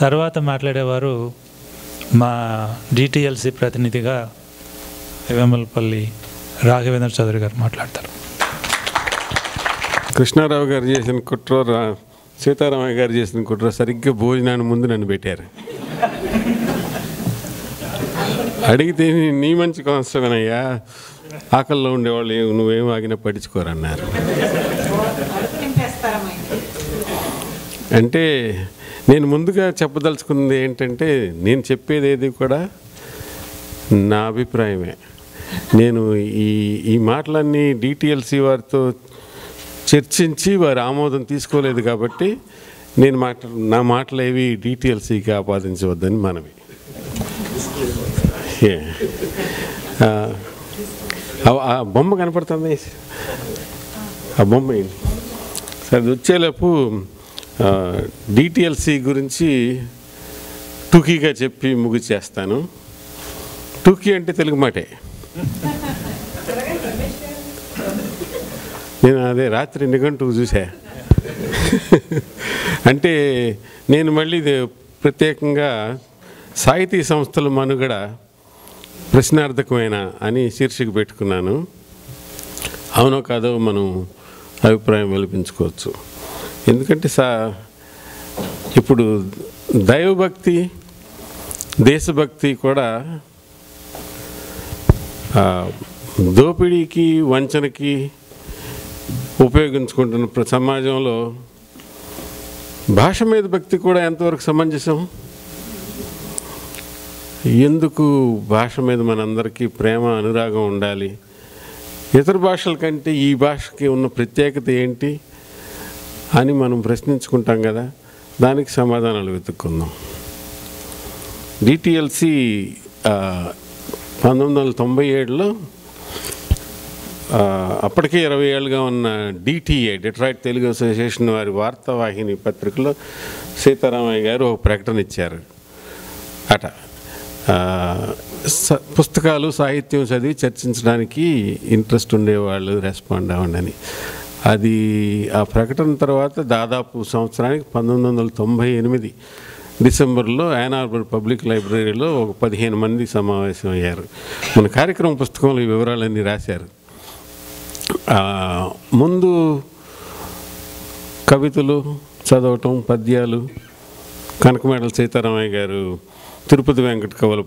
తర్వాత మాట్లాడేవారు మా డిటిఎల్సి ప్రతినిధిగా వేమలపల్లి రాఘవేంద్ర చౌదరి గారు మాట్లాడతారు. కృష్ణారావు గారు చేసిన కుట్ర, సీతారామయ్య గారు చేసిన కుట్ర సరిగ్గా భోజనాన్ని ముందు నన్ను పెట్టారు. అడిగితే నీ మంచి కోసమేనయ్యా, ఆకల్లో ఉండేవాళ్ళు నువ్వేం ఆగినా పట్టించుకోరన్నారు. అంటే నేను ముందుగా చెప్పదలుచుకున్నది ఏంటంటే, నేను చెప్పేది ఏది కూడా నా అభిప్రాయమే. నేను ఈ మాటలన్నీ డిటిఎల్సి వారితో చర్చించి వారి ఆమోదం తీసుకోలేదు కాబట్టి నా మాటలు ఏవి డిటిఎల్సికి ఆపాదించవద్దని మనవి. ఆ బొమ్మ కనపడుతుంది, ఆ బొమ్మ ఏంటి సరే వచ్చేలోపు డిటిఎల్సి గురించి టూకీగా చెప్పి ముగిచేస్తాను. టూకీ అంటే తెలుగు మాటే. నేను అదే రాత్రి నిఘంటువు చూసా. అంటే నేను మళ్ళీ ప్రత్యేకంగా సాహితీ సంస్థల మనుగడ ప్రశ్నార్థకమైన అని శీర్షిక పెట్టుకున్నాను. అవునో కాదో మనం అభిప్రాయం వెలిపించుకోవచ్చు. ఎందుకంటే ఇప్పుడు దైవభక్తి, దేశభక్తి కూడా దోపిడీకి, వంచనకి ఉపయోగించుకుంటున్న సమాజంలో భాష మీద భక్తి కూడా ఎంతవరకు సమంజసం? ఎందుకు భాష మీద మనందరికీ ప్రేమ, అనురాగం ఉండాలి? ఇతర భాషల కంటే ఈ భాషకి ఉన్న ప్రత్యేకత ఏంటి అని మనం ప్రశ్నించుకుంటాం కదా, దానికి సమాధానాలు వెతుక్కుందాం. డిటిఎల్సి 1997లో అప్పటికే 20 ఏళ్ళుగా ఉన్న డిటిఏ, డెట్రాయిట్ తెలుగు అసోసియేషన్ వారి వార్తావాహిని పత్రికలో సీతారామయ్య గారు ఒక ప్రకటన ఇచ్చారు అట. పుస్తకాలు, సాహిత్యం చదివి చర్చించడానికి ఇంట్రెస్ట్ ఉండేవాళ్ళు రెస్పాండ్ అవ్వండి. అది ఆ ప్రకటన తర్వాత దాదాపు సంవత్సరానికి 1998 డిసెంబర్లో యాన్ ఆర్బర్ పబ్లిక్ లైబ్రరీలో ఒక 15 మంది సమావేశం అయ్యారు. మన కార్యక్రమ పుస్తకంలో ఈ వివరాలన్నీ రాశారు. ముందు కవితలు చదవటం, పద్యాలు, కనకమేడల సీతారామయ్య గారు తిరుపతి వెంకట కవుల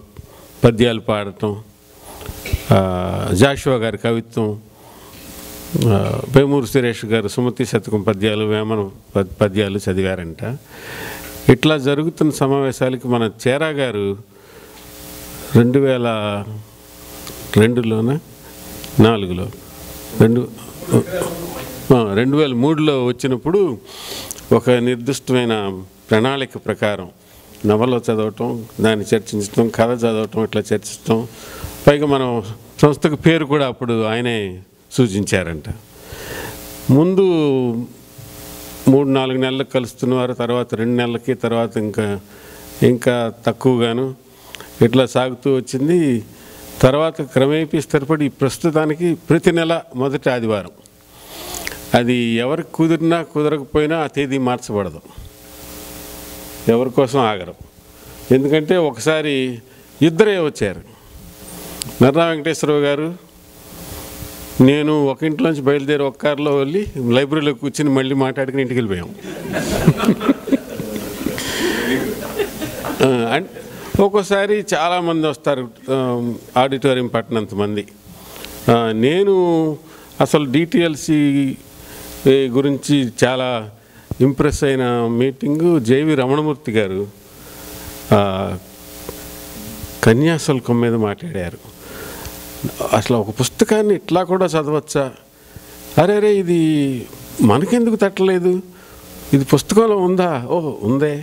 పద్యాలు పాడటం, జాషువా గారి కవిత్వం, పేమూరు సురేష్ గారు సుమతి శతకం పద్యాలు, వేమన పద్యాలు చదివారంట. ఇట్లా జరుగుతున్న సమావేశాలకి మన చేరా గారు 2003లో వచ్చినప్పుడు ఒక నిర్దిష్టమైన ప్రణాళిక ప్రకారం నవల చదవటం, దాన్ని చర్చించటం, కథ చదవటం, ఇట్లా చర్చించటం, పైగా మనం సంస్థకు పేరు కూడా అప్పుడు ఆయనే సూచించారంట. ముందు 3-4 నెలలకు కలుస్తున్నవారు, తర్వాత 2 నెలలకి, తర్వాత ఇంకా తక్కువగాను ఇట్లా సాగుతూ వచ్చింది. తర్వాత క్రమేపీ స్థిరపడి ప్రస్తుతానికి ప్రతి నెల మొదటి ఆదివారం, అది ఎవరికి కుదిరినా కుదరకపోయినా ఆ తేదీ మార్చబడదు, ఎవరి కోసం ఆగరు. ఎందుకంటే ఒకసారి ఇద్దరే వచ్చారు, నర్రా వెంకటేశ్వరరావు గారు, నేను ఒక ఇంట్లోంచి బయలుదేరి ఒక కారులో వెళ్ళి లైబ్రరీలో కూర్చుని మళ్ళీ మాట్లాడుకుని ఇంటికి వెళ్ళిపోయాం. ఒక్కోసారి చాలామంది వస్తారు, ఆడిటోరియం పట్టినంత మంది. నేను అసలు డిటిఎల్సి గురించి చాలా ఇంప్రెస్ అయిన మీటింగు జేవి రమణమూర్తి గారు కన్యాశుల్కం మీద మాట్లాడారు. అసలు ఒక పుస్తకాన్ని ఇట్లా కూడా చదవచ్చా, అరే ఇది మనకెందుకు తట్టలేదు, ఇది పుస్తకంలో ఉందా, ఉందే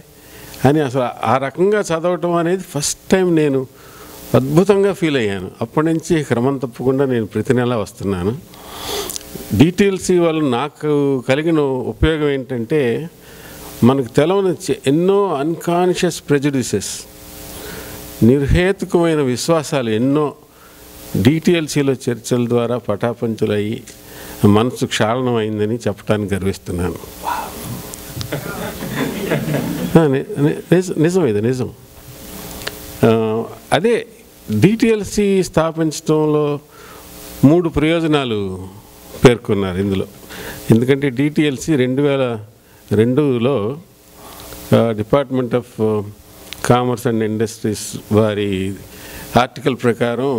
అని అసలు ఆ రకంగా చదవటం అనేది ఫస్ట్ టైం నేను అద్భుతంగా ఫీల్ అయ్యాను. అప్పటి నుంచి క్రమం తప్పకుండా నేను ప్రతి నెల వస్తున్నాను. డిటిఎల్సి వల్ల నాకు కలిగిన ఉపయోగం ఏంటంటే, మనకు తెలవని ఎన్నో అన్కాన్షియస్ ప్రెజుడిసెస్, నిర్హేతుకమైన విశ్వాసాలు ఎన్నో డిటిఎల్సిలో చర్చల ద్వారా పటాపంచులయ్యి మనసు క్షాళనమైందని చెప్పడానికి గర్విస్తున్నాను. నిజం, ఇది నిజం. అదే డిటిఎల్సి స్థాపించడంలో 3 ప్రయోజనాలు పేర్కొన్నారు ఇందులో. ఎందుకంటే డిటిఎల్సి 2002లో department of commerce and industries వారి ఆర్టికల్ ప్రకారం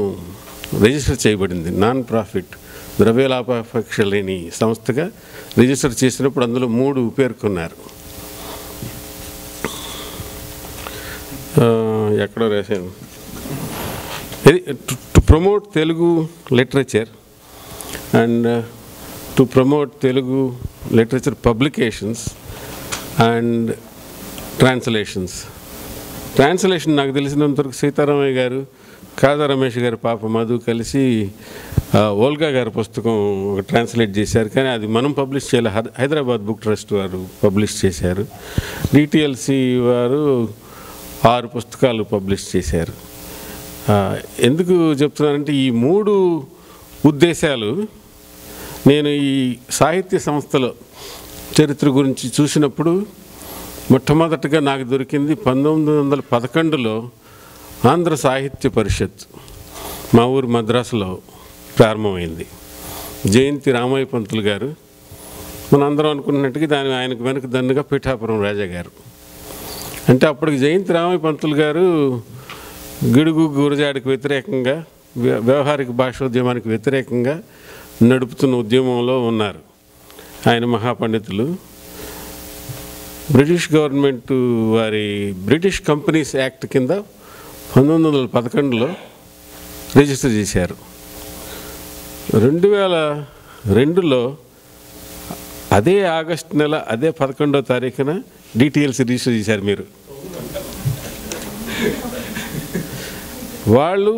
రిజిస్టర్ చేయబడింది. నాన్ ప్రాఫిట్ ద్రవ్యలాభాపేక్ష లేని సంస్థగా రిజిస్టర్ చేసినప్పుడు అందులో 3 పేర్కొన్నారు. ఎక్కడో రాశాను. To promote Telugu literature and to promote Telugu literature publications and translation నాకు తెలిసినంతవరకు సీతారామయ్య గారు, కాదా రమేష్ గారు, పాప మధు కలిసి ఓల్గా గారి పుస్తకం ఒక ట్రాన్స్లేట్ చేశారు. కానీ అది మనం పబ్లిష్ చేయాలి. హైదరాబాద్ బుక్ ట్రస్ట్ వారు పబ్లిష్ చేశారు. డిటిఎల్సి వారు 6 పుస్తకాలు పబ్లిష్ చేశారు. ఎందుకు చెప్తున్నానంటే ఈ 3 ఉద్దేశాలు నేను ఈ సాహిత్య సంస్థలో చరిత్ర గురించి చూసినప్పుడు మొట్టమొదటిగా నాకు దొరికింది 1911లో ఆంధ్ర సాహిత్య పరిషత్ మా ఊరు మద్రాసులో ప్రారంభమైంది. జయంతి రామయ్య పంతులు గారు, మనందరం అనుకున్నట్టుగా ఆయనకు వెనక దన్నుగా పిఠాపురం రాజా గారు. అంటే అప్పటికి జయంతి రామయ్య పంతులు గారు గిడుగు గురజాడికి వ్యతిరేకంగా, వ్యవహారిక భాషోద్యమానికి వ్యతిరేకంగా నడుపుతున్న ఉద్యమంలో ఉన్నారు. ఆయన మహాపండితులు. బ్రిటిష్ గవర్నమెంట్ వారి బ్రిటిష్ కంపెనీస్ యాక్ట్ కింద 1911లో రిజిస్టర్ చేశారు. 2002లో అదే ఆగస్టు నెల అదే 11వ తారీఖున డిటిఎల్సి రిజిస్టర్ చేశారు. మీరు వాళ్ళు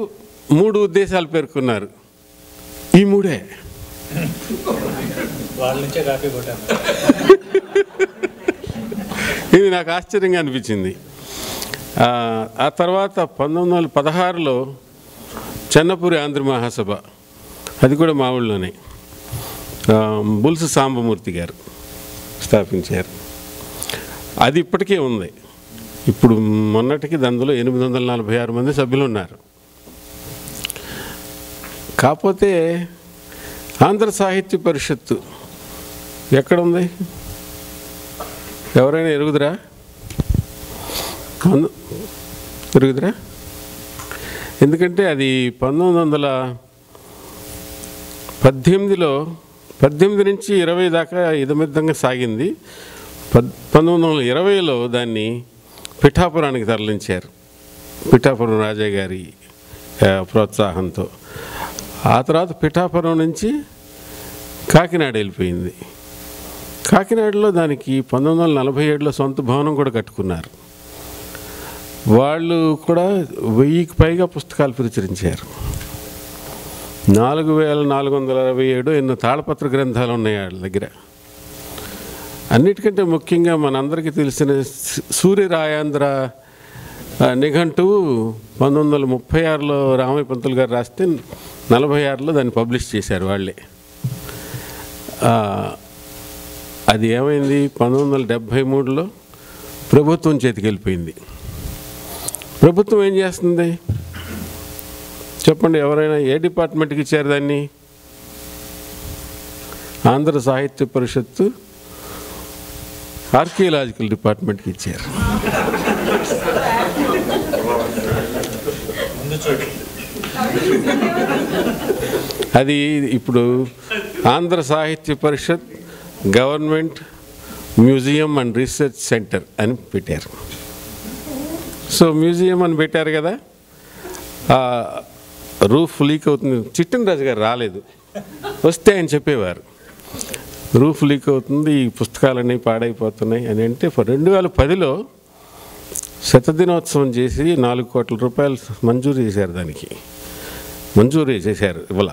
3 ఉద్దేశాలు పేర్కొన్నారు. ఈ 3 ఇది నాకు ఆశ్చర్యంగా అనిపించింది. ఆ తర్వాత 1916లో చెన్నపూరి ఆంధ్ర మహాసభ, అది కూడా మా ఊళ్ళోనే బుల్సు సాంబమూర్తి గారు స్థాపించారు. అది ఇప్పటికే ఉంది. ఇప్పుడు మొన్నటికి అందులో 846 మంది సభ్యులు ఉన్నారు. కాకపోతే ఆంధ్ర సాహిత్య పరిషత్తు ఎక్కడుంది? ఎవరైనా ఎరుగుదరా? ఎందుకంటే అది 1918లో 18 నుంచి 20 దాకా ఇదమిద్దంగా సాగింది. 1920లో దాన్ని పిఠాపురానికి తరలించారు, పిఠాపురం రాజా గారి ప్రోత్సాహంతో. ఆ తర్వాత పిఠాపురం నుంచి కాకినాడ వెళ్ళిపోయింది. కాకినాడలో దానికి 1947లో సొంత భవనం కూడా కట్టుకున్నారు. వాళ్ళు కూడా 1000కి పైగా పుస్తకాలు ప్రచురించారు. 4467 ఎన్నో తాళపత్ర గ్రంథాలు ఉన్నాయి వాళ్ళ దగ్గర. అన్నిటికంటే ముఖ్యంగా మనందరికీ తెలిసిన సూర్యరాయాంధ్ర నిఘంటువు 1936లో రామయ్య పంతులు గారు రాస్తే 46లో దాన్ని పబ్లిష్ చేశారు వాళ్ళే. అది ఏమైంది? 1973లో ప్రభుత్వం చేతికి వెళ్ళిపోయింది. ప్రభుత్వం ఏం చేస్తుంది చెప్పండి? ఎవరైనా ఏ డిపార్ట్మెంట్కి ఇచ్చారు దాన్ని? ఆంధ్ర సాహిత్య పరిషత్తు ఆర్కియలాజికల్ డిపార్ట్మెంట్కి ఇచ్చారు. అది ఇప్పుడు Andhra Sahitya Parishat government museum and research centre అని పెట్టారు. సో మ్యూజియం అని పెట్టారు కదా, రూఫ్ లీక్ అవుతుంది. చిట్టనరాజు గారు రాలేదు, వస్తే ఆయన చెప్పేవారు రూఫ్ లీక్ అవుతుంది, ఈ పుస్తకాలన్నీ పాడైపోతున్నాయి అని. అంటే 2010లో శతదినోత్సవం చేసి 4 కోట్ల రూపాయలు మంజూరు చేశారు. దానికి మంజూరు చేశారు ఇవాళ.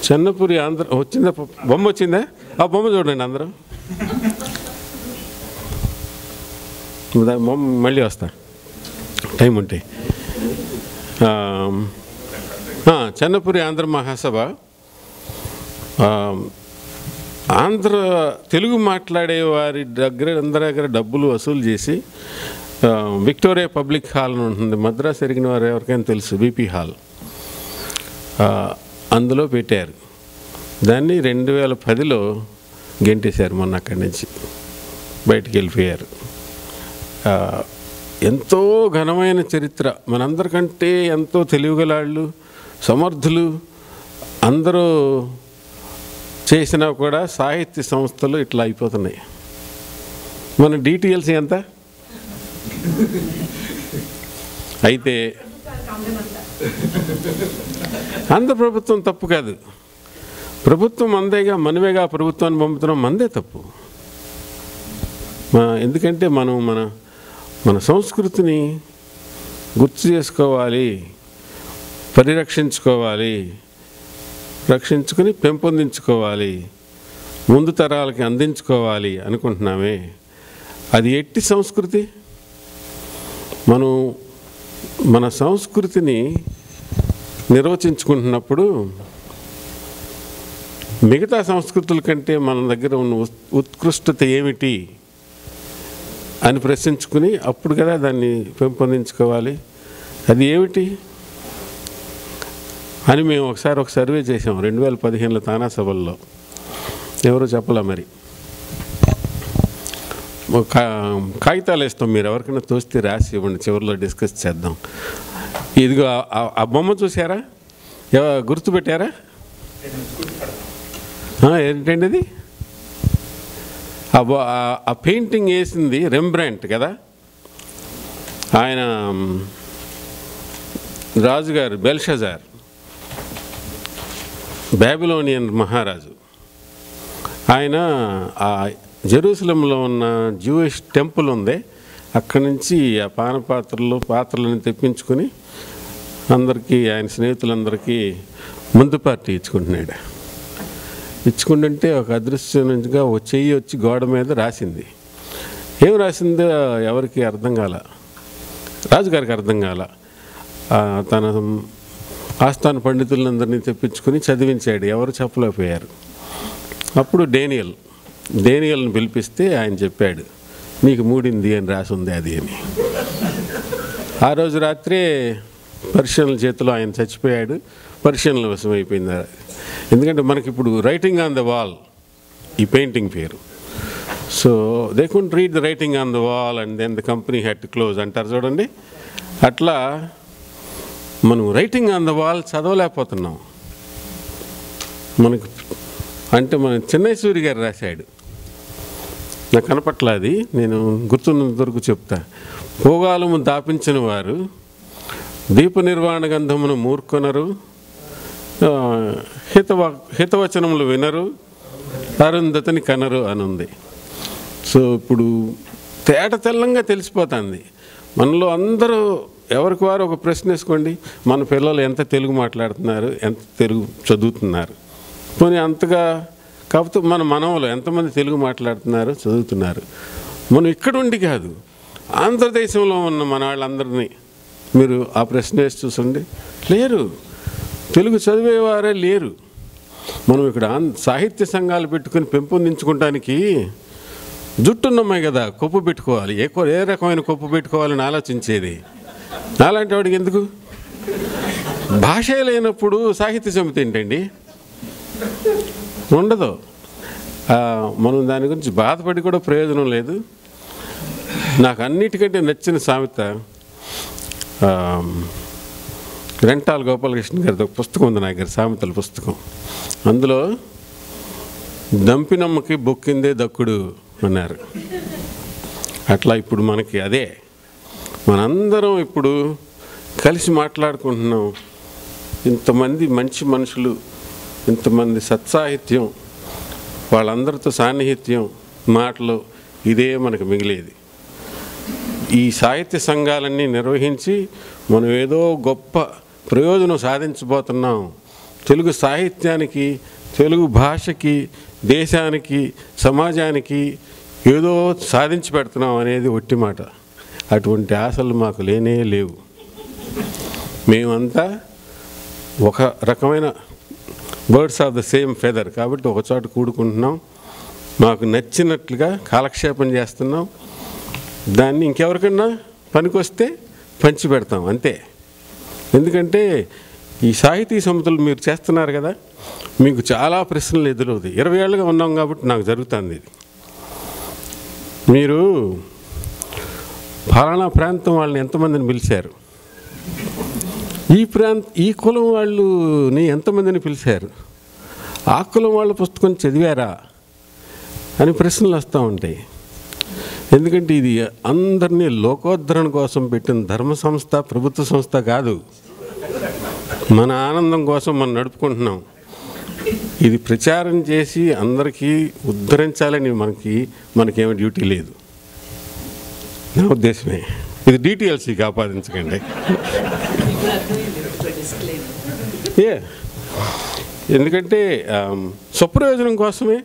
చెన్నపూరి ఆంధ్ర వచ్చిందా? బొమ్మ వచ్చిందా? ఆ బొమ్మ చూడండి అందరూ. బొమ్మ మళ్ళీ వస్తా టైం ఉంటే. చెన్నపూరి ఆంధ్ర మహాసభ తెలుగు మాట్లాడే వారి అందరి దగ్గర డబ్బులు వసూలు చేసి విక్టోరియా పబ్లిక్ హాల్ అని ఉంటుంది, మద్రాసు ఎరిగిన వారు ఎవరికైనా తెలుసు, విపి హాల్, అందులో పెట్టారు. దాన్ని 2010లో గెంటేశారు, మొన్న అక్కడి నుంచి బయటికి వెళ్ళిపోయారు. ఎంతో ఘనమైన చరిత్ర, మనందరికంటే ఎంతో తెలివిగలాళ్ళు, సమర్థులు అందరూ చేసినా కూడా సాహిత్య సంస్థలు ఇట్లా అయిపోతున్నాయి. మన డిటిఎల్సీ ఎంత అయితే ఆంధ్ర ప్రభుత్వం తప్పు కాదు, ప్రభుత్వం మందేగా, మనమేగా ప్రభుత్వాన్ని పంపుతున్నాం, మందే తప్పు. ఎందుకంటే మనం మన సంస్కృతిని గుర్తు చేసుకోవాలి, పరిరక్షించుకోవాలి, రక్షించుకుని పెంపొందించుకోవాలి, ముందు తరాలకి అందించుకోవాలి అనుకుంటున్నామే. అది ఎట్టి సంస్కృతి? మనం మన సంస్కృతిని నిర్వచించుకుంటున్నప్పుడు మిగతా సంస్కృతుల కంటే మన దగ్గర ఉన్న ఉత్కృష్టత ఏమిటి అని ప్రశ్నించుకుని అప్పుడు కదా దాన్ని పెంపొందించుకోవాలి. అది ఏమిటి అని మేము ఒక సర్వే చేసాం 2015లో తానా సభల్లో. ఎవరో చెప్పలే, మరి కాగితాలు వేస్తాం, మీరు ఎవరికైనా తోస్తే రాసి ఇవ్వండి, చివరిలో డిస్కస్ చేద్దాం. ఇదిగో ఆ బొమ్మ చూసారా, గుర్తుపెట్టారా? ఏంటండి అది? ఆ పెయింటింగ్ వేసింది రెంబ్రాంట్ కదా, ఆయన రాజుగారు బెల్షజార్, బాబిలోనియన్ మహారాజు. ఆయన ఆ జెరూసలంలో ఉన్న జూయిష్ టెంపుల్ ఉంది, అక్కడి నుంచి ఆ పాత్రలను తెప్పించుకొని అందరికీ, ఆయన స్నేహితులందరికీ ముందు పార్టీ ఇచ్చుకుంటున్నాడు. ఇచ్చుకుంటుంటే ఒక అదృశ్యంగా ఒక చెయ్యి వచ్చి గోడ మీద రాసింది. ఏం రాసిందో ఎవరికి అర్థం కాల, రాజుగారికి అర్థం కాల. తన ఆస్థాన పండితులందరినీ తెప్పించుకొని చదివించాడు, ఎవరు చెప్పలేకపోయారు. అప్పుడు డేనియల్ని పిలిపిస్తే ఆయన చెప్పాడు, నీకు మూడింది అని రాసింది అది అని. ఆ రోజు రాత్రే పర్షియన్ల చేతిలో ఆయన చచ్చిపోయాడు, పర్షియన్ల వశం అయిపోయింది. ఎందుకంటే మనకి ఇప్పుడు రైటింగ్ ఆన్ ద వాల్ ఈ పెయింటింగ్ పేరు. So they couldn't read the writing on the wall and then the company had to close అంటారు చూడండి. అట్లా మనం రైటింగ్ ఆన్ ద వాల్ చదవలేకపోతున్నాం. మనకు అంటే మన చెన్నై సూరి గారు రాశాడు, నాకు కనపట్ల అది, నేను గుర్తున్నంత వరకు చెప్తా. భోగాలము దాపించిన వారు దీప నిర్వాణ గంధమును మూర్కొనరు, హితవచనములు వినరు, అరుంధతిని కనరు అని ఉంది. సో ఇప్పుడు తెల్లంగా తెలిసిపోతుంది. మనలో అందరూ ఎవరికి వారు ఒక ప్రశ్న వేసుకోండి, మన పిల్లలు ఎంత తెలుగు మాట్లాడుతున్నారు, ఎంత తెలుగు చదువుతున్నారు, పోనీ అంతగా కాకపోతే మన మనవలు ఎంతమంది తెలుగు మాట్లాడుతున్నారు, చదువుతున్నారు. మనం ఇక్కడ ఉండి కాదు, ఆంధ్రదేశంలో ఉన్న మన వాళ్ళందరినీ మీరు ఆ ప్రశ్న వేసి చూసండి, లేరు, తెలుగు చదివేవారే లేరు. మనం ఇక్కడ సాహిత్య సంఘాలు పెట్టుకుని పెంపొందించుకోవడానికి జుట్టున్నమ్మాయి కదా, కొప్పు పెట్టుకోవాలి, ఏ రకమైన కొప్పు పెట్టుకోవాలని ఆలోచించేది. నాలాంటి వాడికి ఎందుకు? భాష లేనప్పుడు సాహిత్య సమితి ఏంటండి? ఉండదు. మనం దాని గురించి బాధపడి కూడా ప్రయోజనం లేదు. నాకు అన్నిటికంటే నచ్చిన సామెత రెంటాల గోపాలకృష్ణ గారిది ఒక పుస్తకం ఉంది, నా దగ్గర సామెతల పుస్తకం. అందులో దంపినమ్మకి బొక్కిందే దక్కుడు అన్నారు. అట్లా ఇప్పుడు మనకి అదే, మనందరం ఇప్పుడు కలిసి మాట్లాడుకుంటున్నాం. ఇంతమంది మంచి మనుషులు, ఇంతమంది సత్సాహిత్యం, వాళ్ళందరితో సాన్నిహిత్యం, మాటలు, ఇదే మనకు మిగిలేది. ఈ సాహిత్య సంఘాలన్నీ నిర్వహించి మనం ఏదో గొప్ప ప్రయోజనం సాధించబోతున్నాం. తెలుగు సాహిత్యానికి, తెలుగు భాషకి, దేశానికి, సమాజానికి ఏదో సాధించి పెడుతున్నాం అనేది ఒట్టి మాట. అటువంటి ఆశలు మాకు లేనే లేవు. మేమంతా ఒక రకమైన birds of the same feather కాబట్టి ఒక చోట కూడుకుంటున్నాం. మాకు నచ్చినట్లుగా కాలక్షేపం చేస్తున్నాం. దాన్ని ఇంకెవరికన్నా పనికొస్తే పంచి పెడతాం అంతే. ఎందుకంటే ఈ సాహితీ సమితులు మీరు చేస్తున్నారు కదా, మీకు చాలా ప్రశ్నలు ఎదురవుతాయి. 20 ఏళ్ళుగా ఉన్నాం కాబట్టి నాకు జరుగుతుంది ఇది. మీరు ఫలానా ప్రాంతం వాళ్ళని ఎంతమందిని పిలిచారు, ఈ కులం వాళ్ళని ఎంతమందిని పిలిచారు, ఆ కులం వాళ్ళ పుస్తకం చదివారా అని ప్రశ్నలు వస్తూ ఉంటాయి. ఎందుకంటే ఇది అందరినీ లోకోద్ధరణ కోసం పెట్టిన ధర్మ సంస్థ, ప్రభుత్వ సంస్థ కాదు. మన ఆనందం కోసం మనం నడుపుకుంటున్నాం. ఇది ప్రచారం చేసి అందరికీ ఉద్ధరించాలని మనకేమీ డ్యూటీ లేదు. నా ఉద్దేశమే. ఇది డిటిఎల్సీకి ఆపాదించకండి. ఎందుకంటే స్వప్రయోజనం కోసమే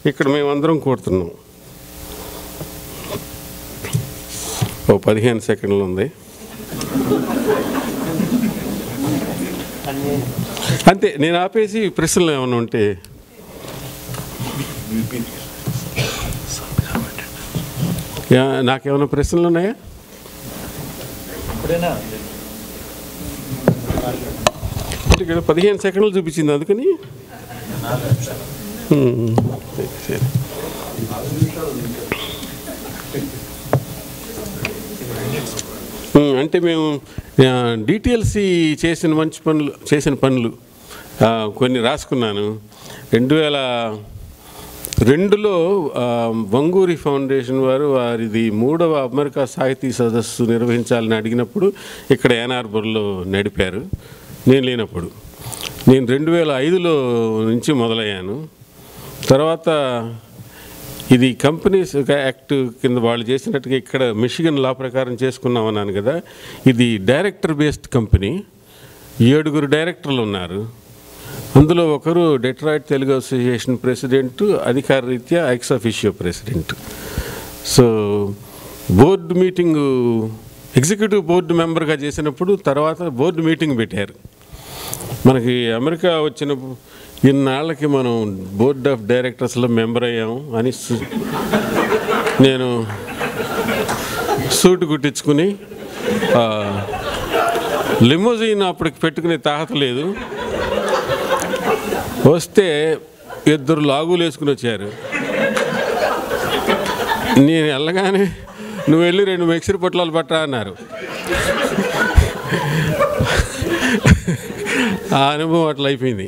ఇక్కడ మేమందరం కోరుతున్నాం. 15 సెకండ్లు ఉంది అంతే. నేను ఆపేసి ప్రశ్నలు ఏమైనా ఉంటే నాకేమైనా ప్రశ్నలు ఉన్నాయా? ఇక్కడ 15 సెకండ్లు చూపించింది అందుకని. సరే. అంటే మేము డిటిఎల్సి చేసిన పనులు కొన్ని రాసుకున్నాను. 2002లో వంగూరి ఫౌండేషన్ వారిది 3వ అమెరికా సాహితీ సదస్సు నిర్వహించాలని అడిగినప్పుడు ఇక్కడ యానార్బర్లో నడిపారు. నేను లేనప్పుడు. నేను 2005లో నుంచి మొదలయ్యాను. తర్వాత ఇది కంపెనీస్ యాక్ట్ కింద వాళ్ళు చేసినట్టుగా ఇక్కడ మిషిగన్ లా ప్రకారం చేసుకున్నామన్నాను కదా. ఇది డైరెక్టర్ బేస్డ్ కంపెనీ. 7 డైరెక్టర్లు ఉన్నారు. అందులో ఒకరు డెట్రాయిట్ తెలుగు అసోసియేషన్ ప్రెసిడెంట్, అధికార రీత్యా ex officio president. So board meeting executive board మెంబర్గా చేసినప్పుడు తర్వాత బోర్డు మీటింగ్ పెట్టారు. మనకి అమెరికా వచ్చినప్పుడు ఇన్నాళ్ళకి మనం బోర్డ్ ఆఫ్ డైరెక్టర్స్లో మెంబర్ అయ్యాము అని నేను సూట్ కుట్టించుకుని లిమోజిన్ అప్పటికి పెట్టుకునే తాహత లేదు. వస్తే 2 లాగులు వేసుకుని వచ్చారు. నేను వెళ్ళగానే నువ్వు వెళ్ళి 2 మిక్సర్ పొట్లాలు పట్టా అన్నారు. ఆ అనుభవం అట్లా అయిపోయింది.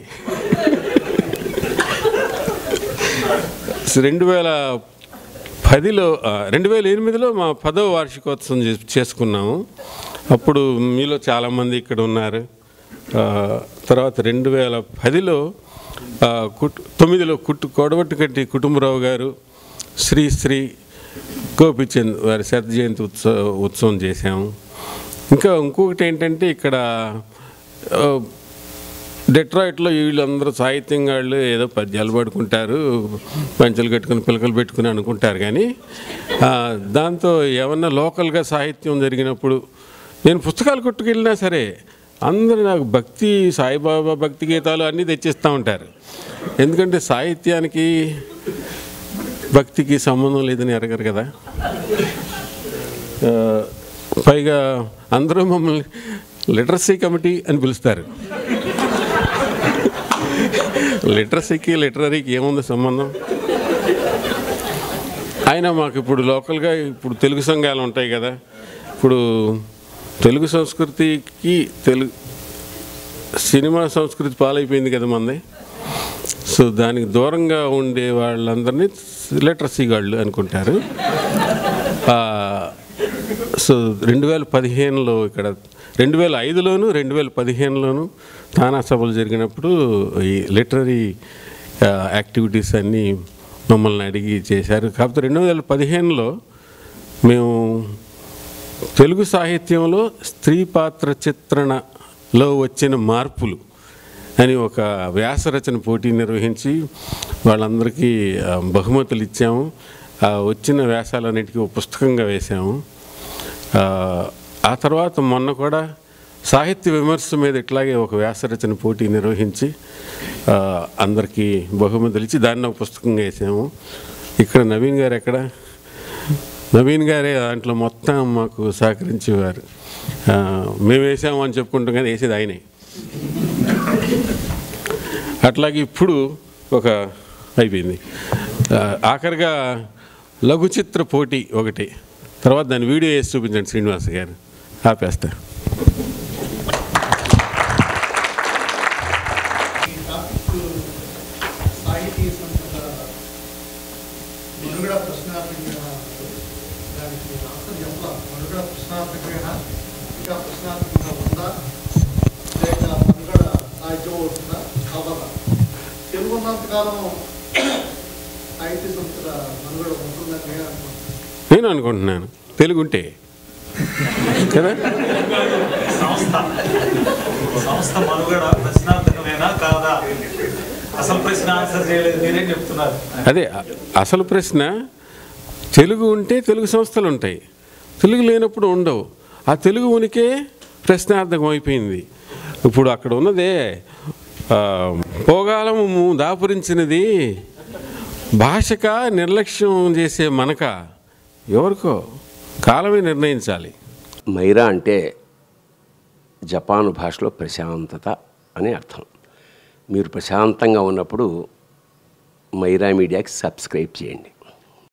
2008లో మా 10వ వార్షికోత్సవం చేసుకున్నాము. అప్పుడు మీలో చాలామంది ఇక్కడ ఉన్నారు. తర్వాత 2010లో 9లో కొడవట్టుకట్టి కుటుంబరావు గారు, శ్రీ గోపిచంద్ వారి శత జయంతి ఉత్సవం చేశాము. ఇంకొకటి ఏంటంటే ఇక్కడ డెట్రాయిట్లో వీళ్ళందరూ సాహిత్యం వాళ్ళు ఏదో పద్యాలు పడుకుంటారు, పంచలు కట్టుకుని పిలకలు పెట్టుకుని అనుకుంటారు. కానీ దాంతో ఏమన్నా లోకల్గా సాహిత్యం జరిగినప్పుడు నేను పుస్తకాలు కొట్టుకెళ్ళినా సరే అందరూ నాకు భక్తి, సాయిబాబా భక్తి గీతాలు అన్నీ తెచ్చిస్తూ ఉంటారు. ఎందుకంటే సాహిత్యానికి భక్తికి సంబంధం లేదని ఎరగరు కదా. పైగా అందరూ మమ్మల్ని లిటరసీ కమిటీ అని పిలుస్తారు. లిటరసీకి లిటరరీకి ఏముంది సంబంధం? అయినా మాకు ఇప్పుడు లోకల్గా ఇప్పుడు తెలుగు సంఘాలు ఉంటాయి కదా. ఇప్పుడు తెలుగు సంస్కృతికి సినిమా సంస్కృతి పాలైపోయింది కదా మంది. సో దానికి దూరంగా ఉండే వాళ్ళందరినీ లిటరసీ వాళ్ళు అనుకుంటారు. సో 2015లో ఇక్కడ 2005లోను 2015లోను తానా సభలు జరిగినప్పుడు ఈ లిటరరీ యాక్టివిటీస్ అన్నీ మమ్మల్ని అడిగి చేశారు. కాకపోతే 2015లో మేము తెలుగు సాహిత్యంలో స్త్రీ పాత్ర చిత్రణలో వచ్చిన మార్పులు అని ఒక వ్యాసరచన పోటీ నిర్వహించి వాళ్ళందరికీ బహుమతులు ఇచ్చాము. వచ్చిన వ్యాసాలన్నిటికీ ఒక పుస్తకంగా వేసాము. ఆ తర్వాత మొన్న కూడా సాహిత్య విమర్శ మీద ఇట్లాగే ఒక వ్యాసరచన పోటీ నిర్వహించి అందరికీ బహుమతులు ఇచ్చి దాన్ని ఒక పుస్తకంగా వేసాము. ఇక్కడ నవీన్ గారు ఎక్కడ? నవీన్ గారే దాంట్లో మొత్తం మాకు సహకరించేవారు. మేము వేసాము అని చెప్పుకుంటాం కానీ వేసేది ఆయనే. అట్లాగే ఇప్పుడు ఒక అయిపోయింది. ఆఖరిగా లఘు చిత్ర పోటీ ఒకటి, తర్వాత దాన్ని వీడియో వేసి చూపించండి శ్రీనివాస్ గారు. ఆపేస్తా. నేను అనుకుంటున్నాను తెలుగు ఉంటే కదా. సంస్థ మనుగడ ప్రశ్నార్థకమేనా కాదా? అసలు ప్రశ్న ఆన్సర్ చేయలేదు, మీరే చెప్తున్నారు. అదే అసలు ప్రశ్న. తెలుగు ఉంటే తెలుగు సంస్థలు ఉంటాయి, తెలుగు లేనప్పుడు ఉండవు. ఆ తెలుగు ఉనికే ప్రశ్నార్థకం అయిపోయింది. ఇప్పుడు అక్కడ ఉన్నదే పోగాలము దాపురించినది భాషక నిర్లక్ష్యం చేసే మనక ఎవరికో కాలమే నిర్ణయించాలి. మైరా అంటే జపాను భాషలో ప్రశాంతత అని అర్థం. మీరు ప్రశాంతంగా ఉన్నప్పుడు మైరా మీడియాకి సబ్స్క్రైబ్ చేయండి.